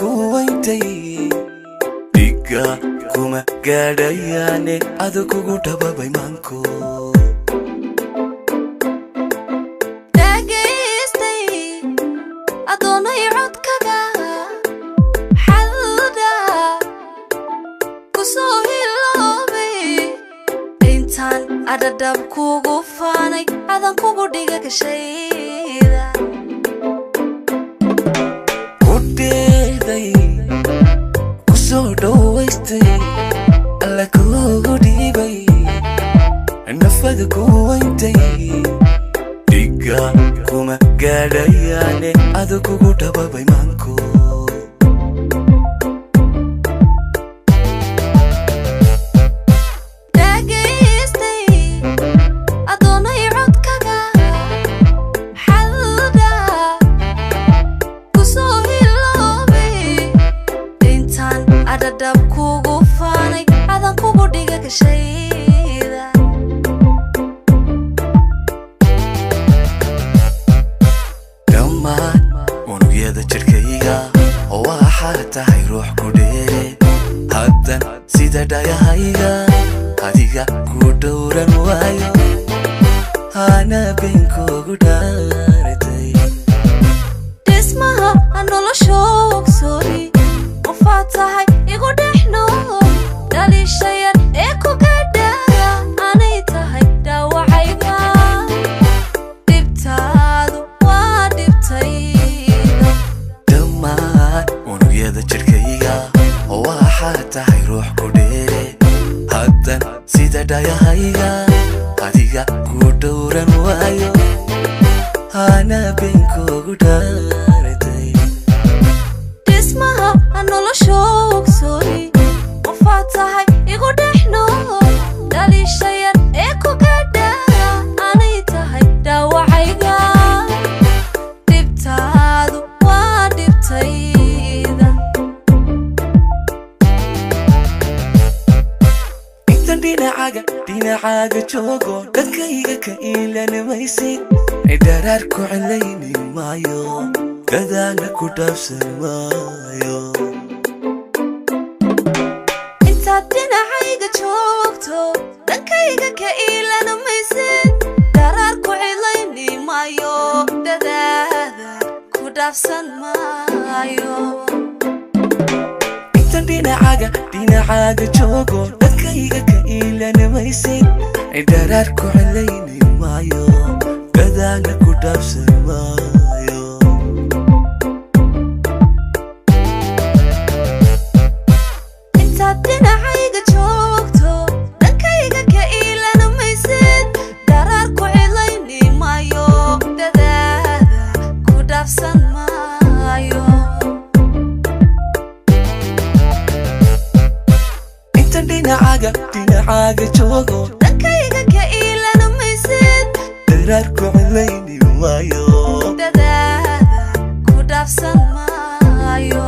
kuwaintay dhiga kuma gaadhayaane adu kugu dhababay maanko dhagaystay adoonay codkaga xalda kusoo hiloobay intaan adhadhab kugu faanay adan kugu dhiga gashayda alla kugu dhiibay nafada kuwaintay dhiga kuma gaadhayaane adu kugu dhababay maanko dhagaystay adoonay codkaga xalda kusoo hiloobay intaan adhadhab kugu faanay adan kugu dhiga gashayda dhammaan unugyada jirkayga waxaa tahay ruux ku dheere haddan sida dhayahayga adiga ku dhowran waayo hana beenkoogu dhaaratay dhismaha nolosha ogsooni qofaad tahay igu dhex nool dhaliishayar ee ku gadhaya anay tahay dhaawacayga dhibtaadu waa dhibtayda dhammaan unugyada jirkayga waxaa tahay ruux ku dheere haddan sida dhayahayga adiga ku dhowran waayo hana beenkoogu dhaaratay dhismaha nolosha ogsooni qofaad tahay igu dhex nool dhaliishayar ee ku gadhaya anay tahay dhaawacayga dhibtaadu waa dhibtayda intan dhinacaaga joogo dhankayga ka iilanamaysid dharaar ku celayni maayo gadaala ku dhaafsan maayo intaad dhinacayga joogto dhankayga ka iilanamaysid dharaar ku celayni maayo dadaada ku dhaafsan maayo intan dhinacaaga joogo dhankayga ka iilanamaysid dharaar ku celayni maayo gadaala ku dhaafsan maayo intaad dhinacayga joogto dhankayga ka iilanamaysid dharaar ku celayni maayo dadaada ku dhaafsan maayo intan dhinacaaga joogo dhankayga ka iilanamaysid dharaar ku celayni maayo dadaada ku dhaafsan maayo